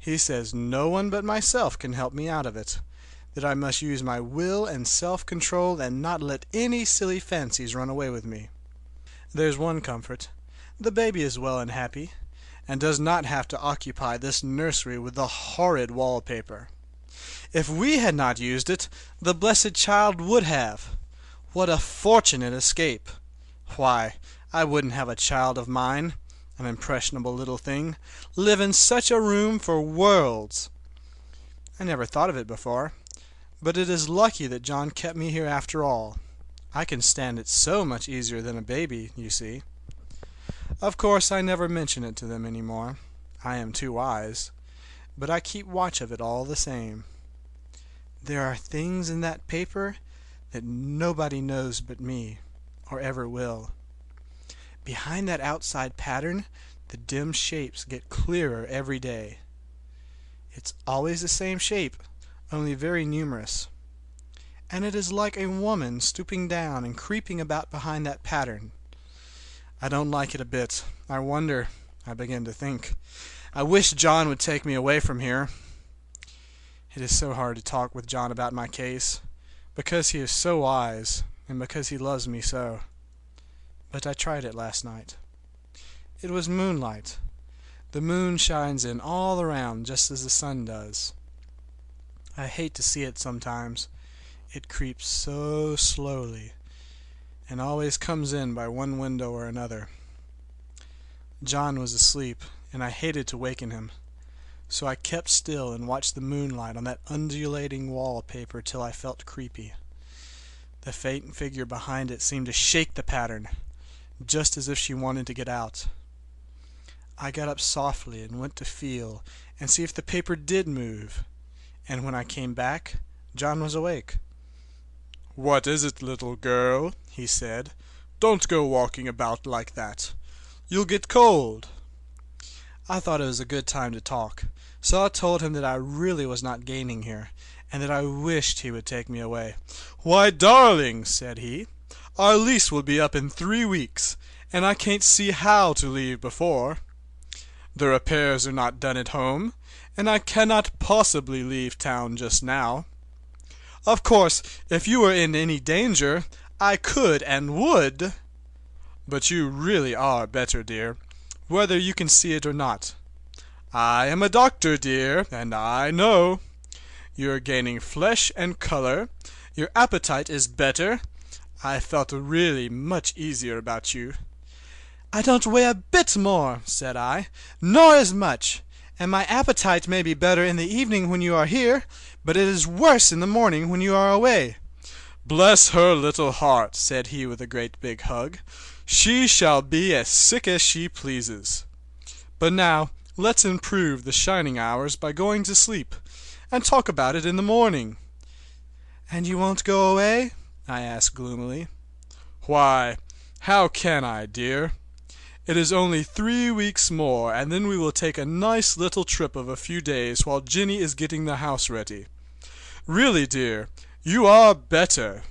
He says no one but myself can help me out of it, that I must use my will and self-control and not let any silly fancies run away with me. There's one comfort. The baby is well and happy, and does not have to occupy this nursery with the horrid wallpaper. If we had not used it, the blessed child would have. What a fortunate escape! Why, I wouldn't have a child of mine, an impressionable little thing, live in such a room for worlds. I never thought of it before, but it is lucky that John kept me here after all. I can stand it so much easier than a baby, you see. Of course, I never mention it to them any more. I am too wise, but I keep watch of it all the same. There are things in that paper that nobody knows but me, or ever will. Behind that outside pattern, the dim shapes get clearer every day. It's always the same shape, only very numerous. And it is like a woman stooping down and creeping about behind that pattern. I don't like it a bit. I wonder, I begin to think. I wish John would take me away from here. It is so hard to talk with John about my case, because he is so wise, and because he loves me so. But I tried it last night. It was moonlight. The moon shines in all around just as the sun does. I hate to see it sometimes. It creeps so slowly, and always comes in by one window or another. John was asleep, and I hated to waken him, so I kept still and watched the moonlight on that undulating wallpaper till I felt creepy. The faint figure behind it seemed to shake the pattern, just as if she wanted to get out. I got up softly and went to feel and see if the paper did move, and when I came back, John was awake. "What is it, little girl?" he said. "Don't go walking about like that. You'll get cold." I thought it was a good time to talk, so I told him that I really was not gaining here, and that I wished he would take me away. "Why, darling," said he, "our lease will be up in 3 weeks, and I can't see how to leave before. The repairs are not done at home, and I cannot possibly leave town just now. Of course, if you were in any danger, I could and would. But you really are better, dear, whether you can see it or not. I am a doctor, dear, and I know. You're gaining flesh and color. Your appetite is better. I felt really much easier about you." "I don't weigh a bit more," said I, "nor as much. And my appetite may be better in the evening when you are here, but it is worse in the morning when you are away." "Bless her little heart," said he with a great big hug. "She shall be as sick as she pleases. But now let's improve the shining hours by going to sleep, and talk about it in the morning." "And you won't go away?" I asked gloomily. "Why, how can I, dear? It is only 3 weeks more, and then we will take a nice little trip of a few days while Jenny is getting the house ready. Really, dear, you are better."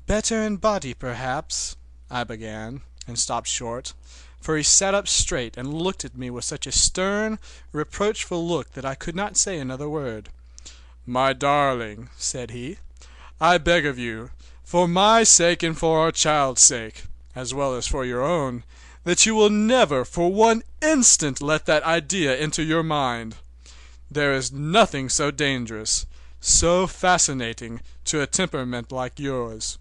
"Better in body, perhaps," I began, and stopped short, for he sat up straight and looked at me with such a stern, reproachful look that I could not say another word. "My darling," said he, "I beg of you, for my sake and for our child's sake, as well as for your own, that you will never for one instant let that idea enter your mind. There is nothing so dangerous, so fascinating to a temperament like yours.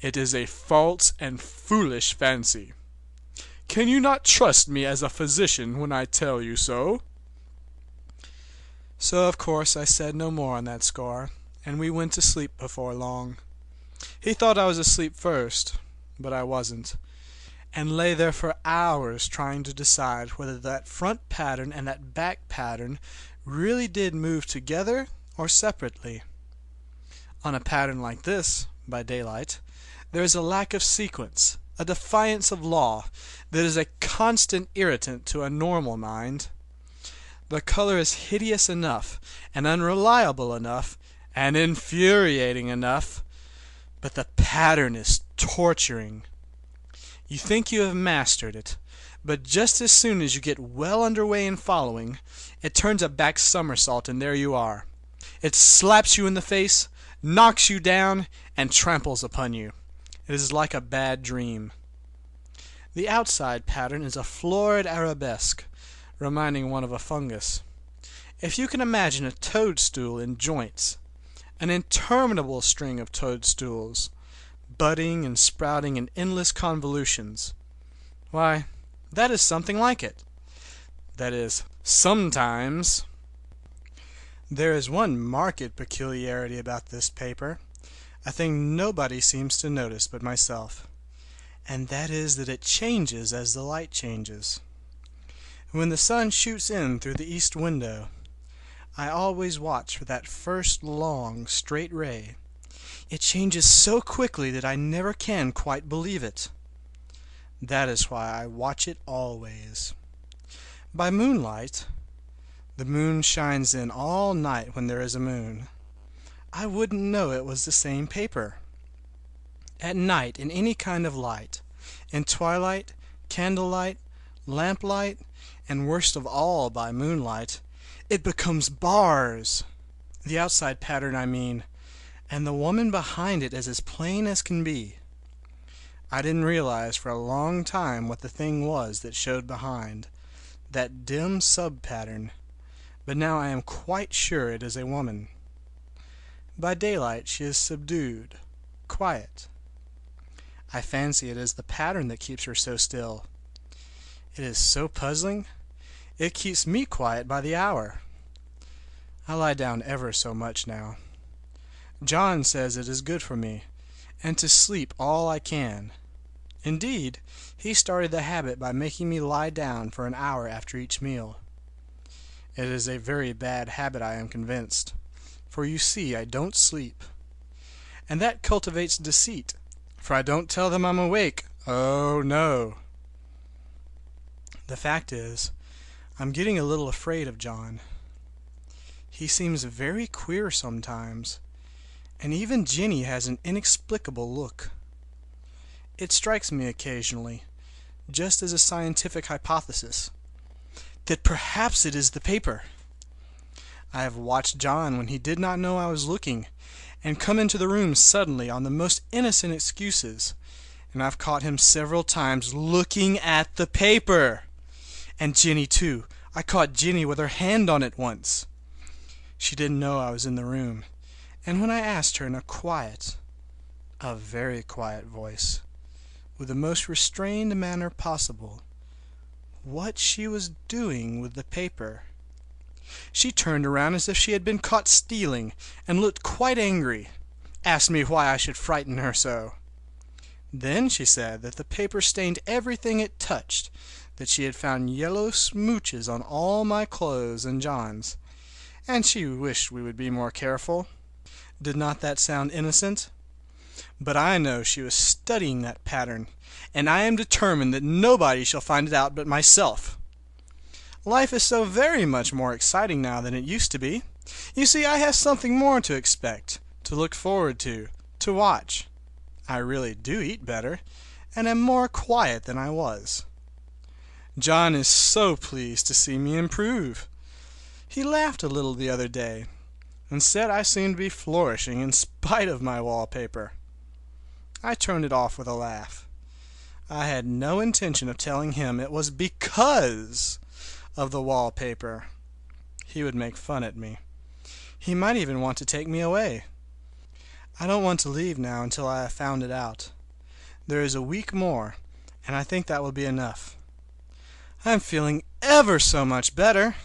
It is a false and foolish fancy. Can you not trust me as a physician when I tell you so?" So of course I said no more on that score, and we went to sleep before long. He thought I was asleep first, but I wasn't, and lay there for hours trying to decide whether that front pattern and that back pattern really did move together or separately. On a pattern like this, by daylight, there is a lack of sequence, a defiance of law, that is a constant irritant to a normal mind. The color is hideous enough, and unreliable enough, and infuriating enough, but the pattern is torturing. You think you have mastered it, But just as soon as you get well underway in following, it turns a back somersault and there you are. It slaps you in the face, knocks you down, and tramples upon you. It is like a bad dream. The outside pattern is a florid arabesque, reminding one of a fungus. If you can imagine a toadstool in joints, an interminable string of toadstools, budding and sprouting in endless convolutions, why, that is something like it. That is, sometimes. There is one marked peculiarity about this paper, a thing nobody seems to notice but myself, and that is that it changes as the light changes. When the sun shoots in through the east window, I always watch for that first long, straight ray. It changes so quickly that I never can quite believe it. That is why I watch it always. By moonlight, the moon shines in all night when there is a moon, I wouldn't know it was the same paper. At night, in any kind of light, in twilight, candlelight, lamplight, and worst of all by moonlight, it becomes bars. The outside pattern, I mean, and the woman behind it is as plain as can be. I didn't realize for a long time what the thing was that showed behind, that dim sub-pattern, but now I am quite sure it is a woman. By daylight she is subdued, quiet. I fancy it is the pattern that keeps her so still. It is so puzzling. It keeps me quiet by the hour. I lie down ever so much now. John says it is good for me, and to sleep all I can. Indeed, he started the habit by making me lie down for an hour after each meal. It is a very bad habit, I am convinced, for you see I don't sleep. And that cultivates deceit, for I don't tell them I'm awake. Oh, no. The fact is, I'm getting a little afraid of John. He seems very queer sometimes, and even Jenny has an inexplicable look. It strikes me occasionally, just as a scientific hypothesis, that perhaps it is the paper. I have watched John when he did not know I was looking, and come into the room suddenly on the most innocent excuses, and I've caught him several times looking at the paper. And Jenny too. I caught Jenny with her hand on it once. She didn't know I was in the room, and when I asked her in a very quiet voice, with the most restrained manner possible, what she was doing with the paper, she turned around as if she had been caught stealing, and looked quite angry, asked me why I should frighten her so. Then she said that the paper stained everything it touched, that she had found yellow smooches on all my clothes and John's, and she wished we would be more careful. Did not that sound innocent? But I know she was studying that pattern, and I am determined that nobody shall find it out but myself. Life is so very much more exciting now than it used to be. You see, I have something more to expect, to look forward to watch. I really do eat better, and am more quiet than I was. John is so pleased to see me improve. He laughed a little the other day, and said I seemed to be flourishing in spite of my wallpaper. I turned it off with a laugh. I had no intention of telling him it was because of the wallpaper. He would make fun at me. He might even want to take me away. I don't want to leave now until I have found it out. There is a week more, and I think that will be enough. I'm feeling ever so much better.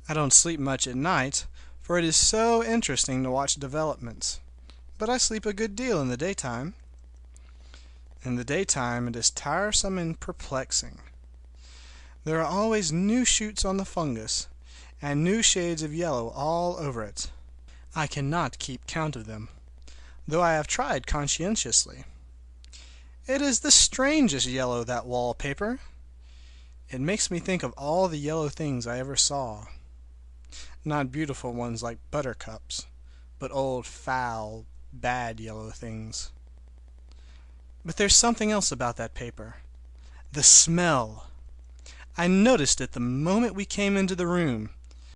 I don't sleep much at night, for it is so interesting to watch developments. But I sleep a good deal in the daytime. In the daytime it is tiresome and perplexing. There are always new shoots on the fungus, and new shades of yellow all over it. I cannot keep count of them, though I have tried conscientiously. It is the strangest yellow, that wallpaper. It makes me think of all the yellow things I ever saw. Not beautiful ones like buttercups, but old, foul, bad yellow things. But there's something else about that paper. The smell. I noticed it the moment we came into the room.